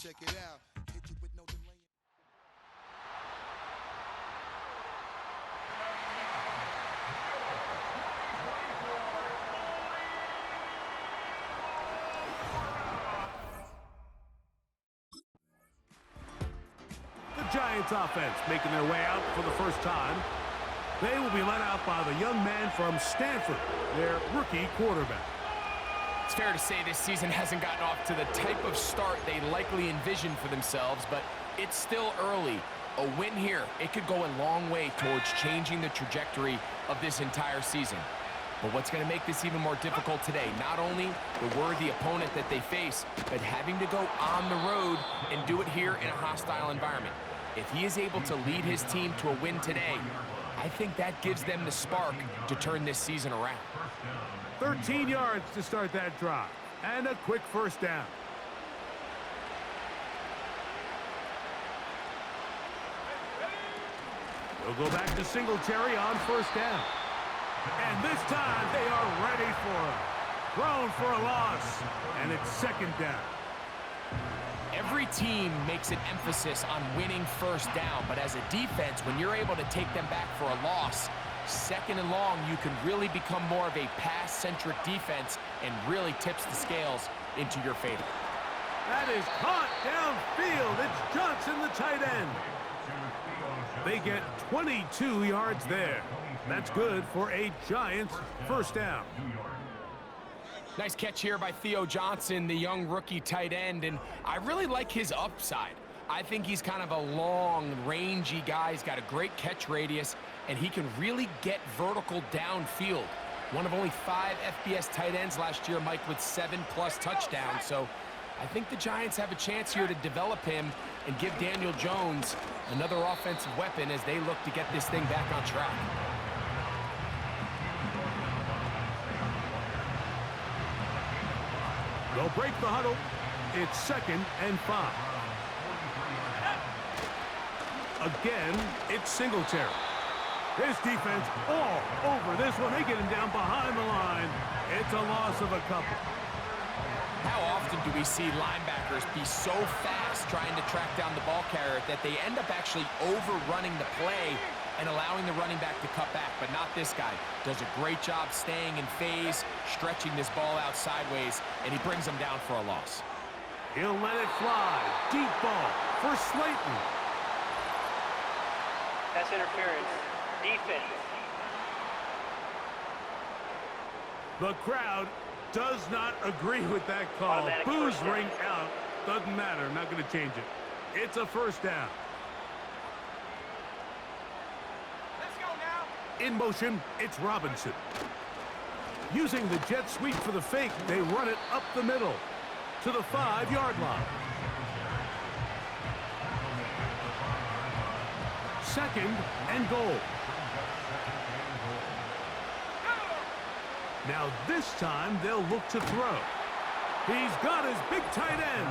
Check it out. Hit you with no delay. The Giants offense making their way out for the first time. They will be led out by the young man from Stanford, their rookie quarterback. It's fair to say this season hasn't gotten off to the type of start they likely envisioned for themselves, but it's still early. A win here, it could go a long way towards changing the trajectory of this entire season. But what's going to make this even more difficult today, not only the worthy opponent that they face, but having to go on the road and do it here in a hostile environment. If he is able to lead his team to a win today, I think that gives them the spark to turn this season around. 13 yards to start that drive, and a quick first down. We'll go back to Singletary on first down. And this time they are ready for it. Thrown for a loss, and it's second down. Every team makes an emphasis on winning first down, but as a defense, when you're able to take them back for a loss, second and long, you can really become more of a pass-centric defense and really tips the scales into your favor. That is caught downfield. It's Johnson, the tight end. They get 22 yards there. That's good for a Giants first down. Nice catch here by Theo Johnson, the young rookie tight end, and I really like his upside. I think he's kind of a long, rangy guy. He's got a great catch radius, and he can really get vertical downfield. One of only 5 FBS tight ends last year, Mike, with 7+ touchdowns. So I think the Giants have a chance here to develop him and give Daniel Jones another offensive weapon as they look to get this thing back on track. They'll break the huddle. It's 2nd and 5. Again, it's Singletary. His defense all over this one. They get him down behind the line. It's a loss of a couple. How often do we see linebackers be so fast trying to track down the ball carrier that they end up actually overrunning the play and allowing the running back to cut back? But not this guy. Does a great job staying in phase, stretching this ball out sideways, and he brings them down for a loss. He'll let it fly. Deep ball for Slayton. That's interference. Defense. The crowd does not agree with that call. Boos ring out. Doesn't matter. I'm not going to change it. It's a first down. Let's go now. In motion, it's Robinson. Using the jet sweep for the fake, they run it up the middle to the 5-yard line. 2nd and goal. Now this time they'll look to throw. He's got his big tight end.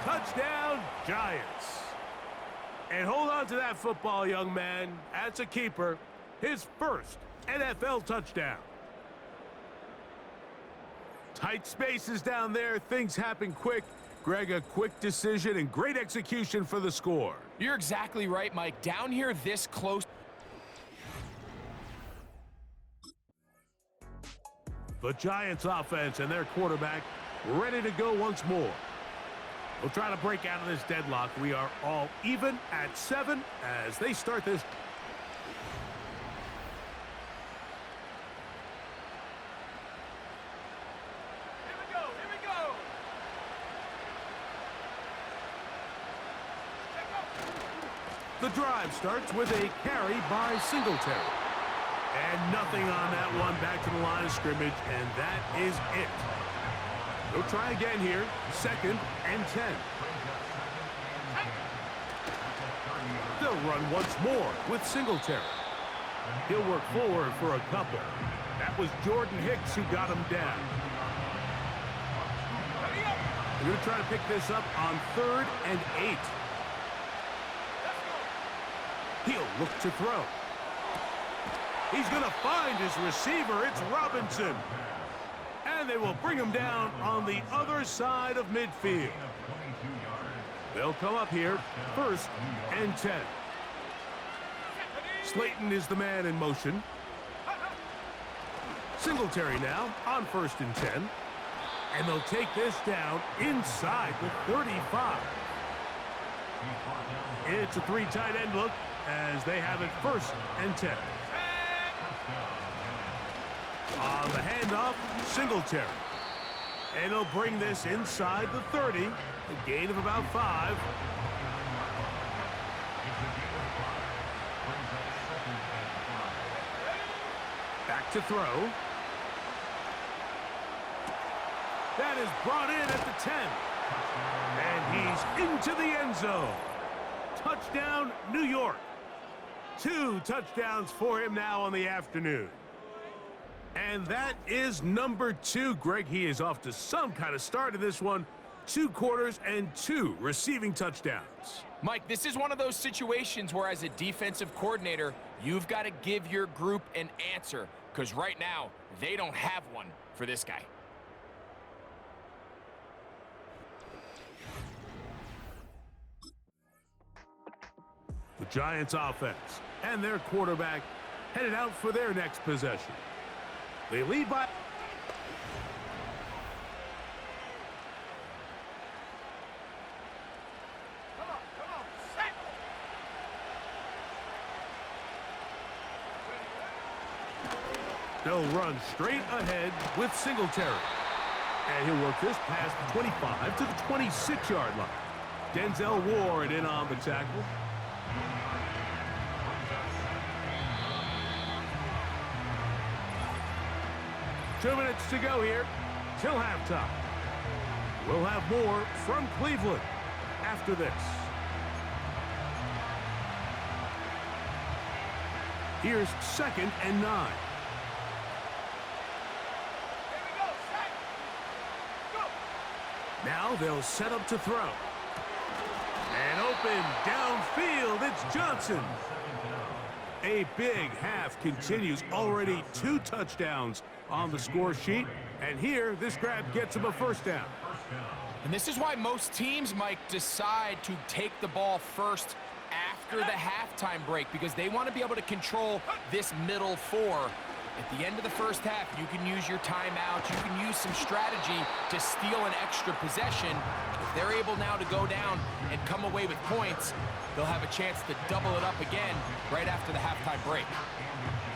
Touchdown, Giants. And hold on to that football, young man. That's a keeper. His first NFL touchdown. Tight spaces down there. Things happen quick. Greg, a quick decision and great execution for the score. You're exactly right, Mike. Down here this close. The Giants offense and their quarterback ready to go once more. We'll try to break out of this deadlock. We are all even at 7 as they start this. Here we go, here we go. The drive starts with a carry by Singletary. And nothing on that one. Back to the line of scrimmage, and that is it. They'll try again here. 2nd and 10. They'll run once more with Singletary. He'll work forward for a couple. That was Jordan Hicks who got him down. They're going to try to pick this up on 3rd and 8. He'll look to throw. He's going to find his receiver. It's Robinson. And they will bring him down on the other side of midfield. They'll come up here, 1st and 10. Slayton is the man in motion. Singletary now on 1st and 10. And they'll take this down inside the 35. It's a 3 tight end look as they have it 1st and 10. On the handoff, Singletary. And he'll bring this inside the 30, a gain of about 5. Back to throw. That is brought in at the 10. And he's into the end zone. Touchdown, New York. 2 touchdowns for him now on the afternoon. And that is number 2. Greg, he is off to some kind of start in this one. 2 quarters and 2 receiving touchdowns. Mike, this is one of those situations where as a defensive coordinator, you've got to give your group an answer, because right now, they don't have one for this guy. The Giants offense and their quarterback headed out for their next possession. They lead by... They'll run straight ahead with Singletary. And he'll work this past the 25 to the 26-yard line. Denzel Ward in on the tackle. Two minutes to go here till halftime. We'll have more from Cleveland after this. Here's 2nd and 9. Now they'll set up to throw. And open downfield, it's Johnson. A big half continues. Already 2 touchdowns on the score sheet. And here, this grab gets him a 1st down. And this is why most teams, Mike, decide to take the ball first after the halftime break, because they want to be able to control this middle 4. At the end of the first half, you can use your timeout. You can use some strategy to steal an extra possession. If they're able now to go down and come away with points, they'll have a chance to double it up again right after the halftime break.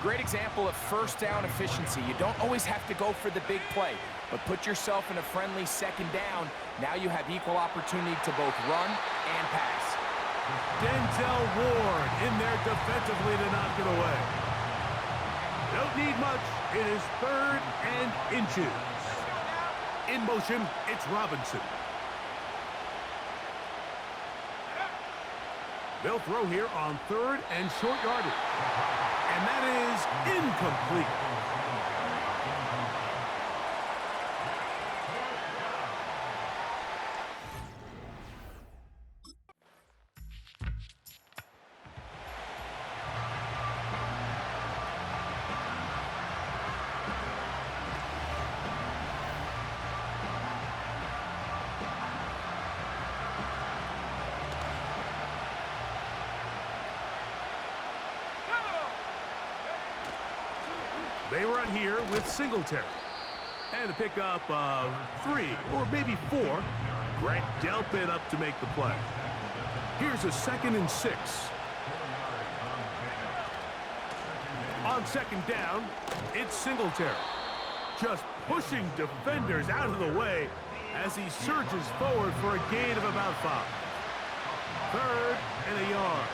Great example of 1st down efficiency. You don't always have to go for the big play, but put yourself in a friendly 2nd down. Now you have equal opportunity to both run and pass. Denzel Ward in there defensively to knock it away. Don't need much. It is 3rd and inches. In motion, it's Robinson. They'll throw here on 3rd and short yardage. And that is incomplete. They run here with Singletary. And a pickup of 3 or maybe 4. Grant Delpit up to make the play. Here's a 2nd and 6. On 2nd down, it's Singletary. Just pushing defenders out of the way as he surges forward for a gain of about 5. 3rd and a yard.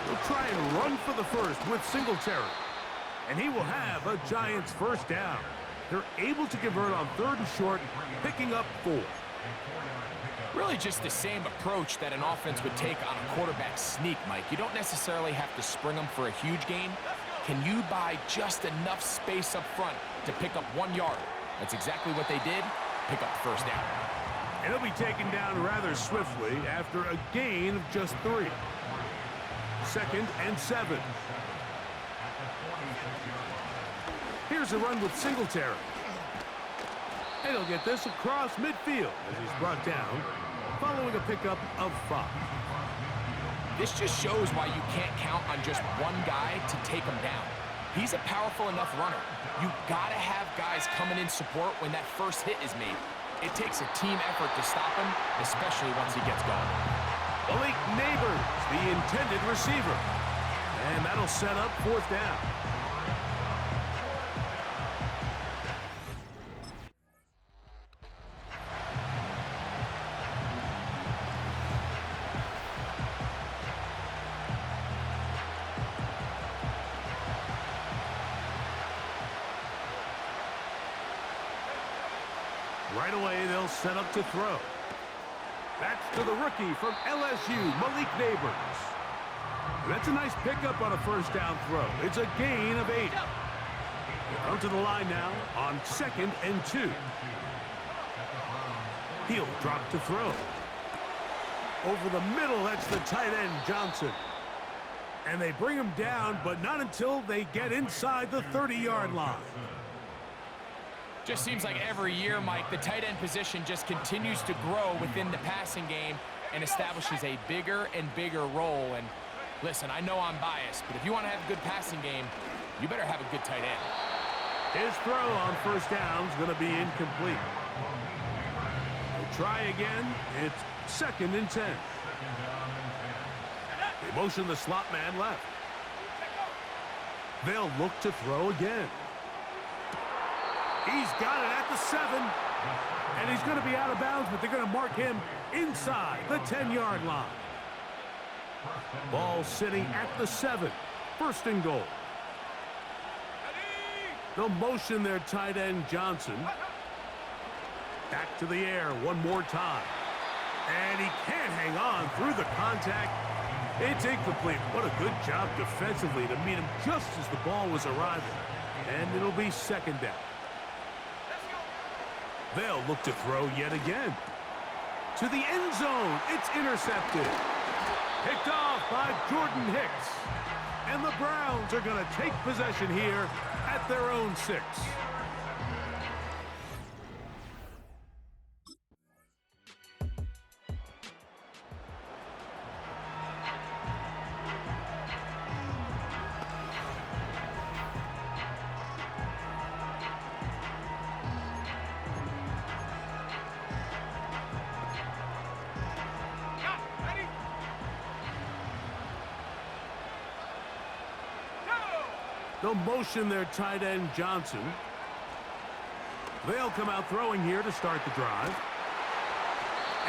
He'll try and run for the 1st with Singletary. And he will have a Giants 1st down. They're able to convert on 3rd and short, picking up 4. Really just the same approach that an offense would take on a quarterback sneak, Mike. You don't necessarily have to spring them for a huge gain. Can you buy just enough space up front to pick up 1 yard? That's exactly what they did. Pick up the 1st down. And he'll be taken down rather swiftly after a gain of just 3. 2nd and 7. Here's a run with Singletary. And he'll get this across midfield as he's brought down, following a pickup of 5. This just shows why you can't count on just one guy to take him down. He's a powerful enough runner. You gotta have guys coming in support when that first hit is made. It takes a team effort to stop him, especially once he gets going. Malik Neighbors, the intended receiver. And that'll set up 4th down. Right away, they'll set up to throw. That's to the rookie from LSU, Malik Neighbors. And that's a nice pickup on a 1st down throw. It's a gain of 8. They'll come to the line now on 2nd and 2. He'll drop to throw. Over the middle, that's the tight end, Johnson. And they bring him down, but not until they get inside the 30-yard line. Just seems like every year, Mike, the tight end position just continues to grow within the passing game and establishes a bigger and bigger role. And listen, I know I'm biased, but if you want to have a good passing game, you better have a good tight end. His throw on 1st down is going to be incomplete. They'll try again. It's 2nd and 10. They motion the slot man left. They'll look to throw again. He's got it at the 7, and he's going to be out of bounds, but they're going to mark him inside the 10-yard line. Ball sitting at the 7, 1st and goal. They'll motion their tight end, Johnson. Back to the air one more time. And he can't hang on through the contact. It's incomplete. What a good job defensively to meet him just as the ball was arriving. And it'll be 2nd down. They'll look to throw yet again. To the end zone. It's intercepted. Picked off by Jordan Hicks. And the Browns are going to take possession here at their own 6. They'll motion their tight end, Johnson. They'll come out throwing here to start the drive.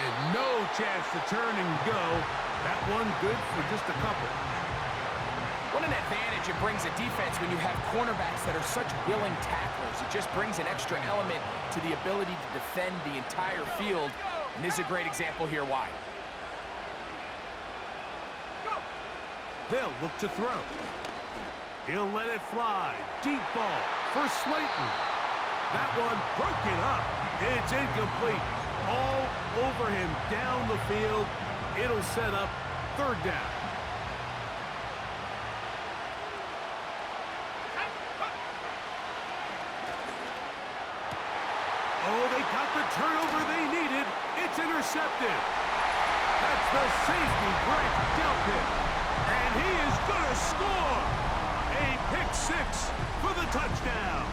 And no chance to turn and go. That one good for just a couple. What an advantage it brings a defense when you have cornerbacks that are such willing tacklers. It just brings an extra element to the ability to defend the entire field. And this is a great example here why. They'll look to throw. He'll let it fly. Deep ball for Slayton. That one broken up. It's incomplete. All over him down the field. It'll set up 3rd down. Oh, they got the turnover they needed. It's intercepted. That's the safety break dealt him. And he is going to score. A pick 6 for the touchdown.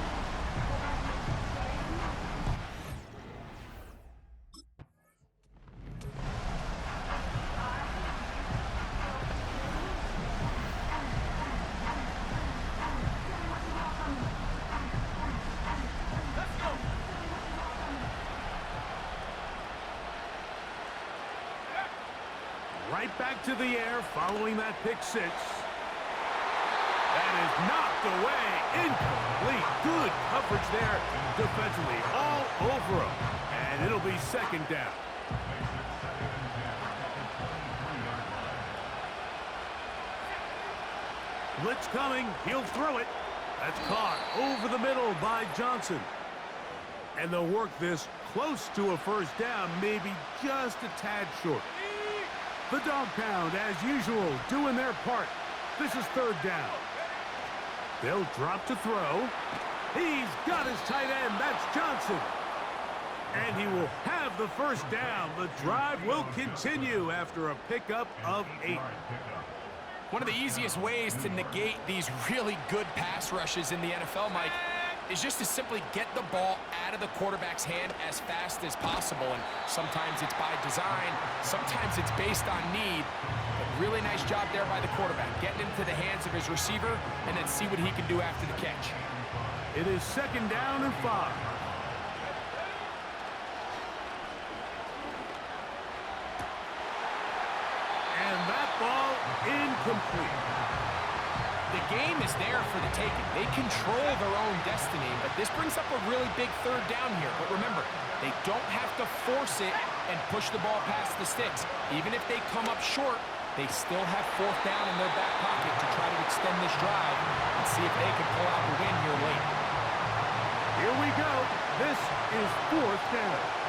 Right back to the air following that pick 6. That is knocked away. Incomplete. Good coverage there defensively. All over him. And it'll be 2nd down. Blitz coming. He'll throw it. That's caught over the middle by Johnson. And they'll work this close to a 1st down, maybe just a tad short. The dog pound, as usual, doing their part. This is 3rd down. They'll drop to throw. He's got his tight end. That's Johnson. And he will have the first down. The drive will continue after a pickup of 8. One of the easiest ways to negate these really good pass rushes in the NFL, Mike, is just to simply get the ball out of the quarterback's hand as fast as possible. And sometimes it's by design, sometimes it's based on need. But really nice job there by the quarterback, getting into the hands of his receiver and then see what he can do after the catch. It is 2nd down and 5. And that ball incomplete. The game is there for the taking. They control their own destiny, but this brings up a really big 3rd down here. But remember, they don't have to force it and push the ball past the sticks. Even if they come up short, they still have 4th down in their back pocket to try to extend this drive and see if they can pull out the win here late. Here we go. This is 4th down.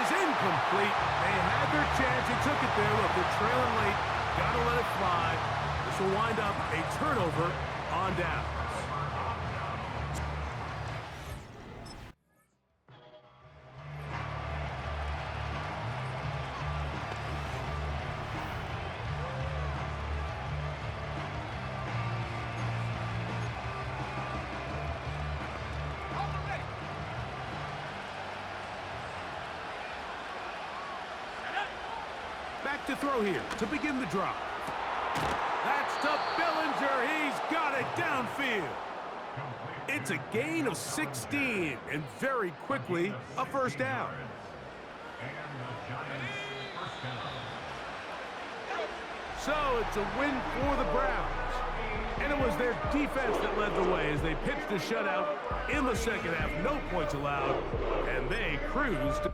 Incomplete. They had their chance. He took it there. Look, they're trailing late. Got to let it fly. This will wind up a turnover on downs. Back to throw here to begin the drive. That's to Bellinger. He's got it downfield. It's a gain of 16, and very quickly, a 1st down. So it's a win for the Browns. And it was their defense that led the way as they pitched a shutout in the 2nd half. No points allowed, and they cruised.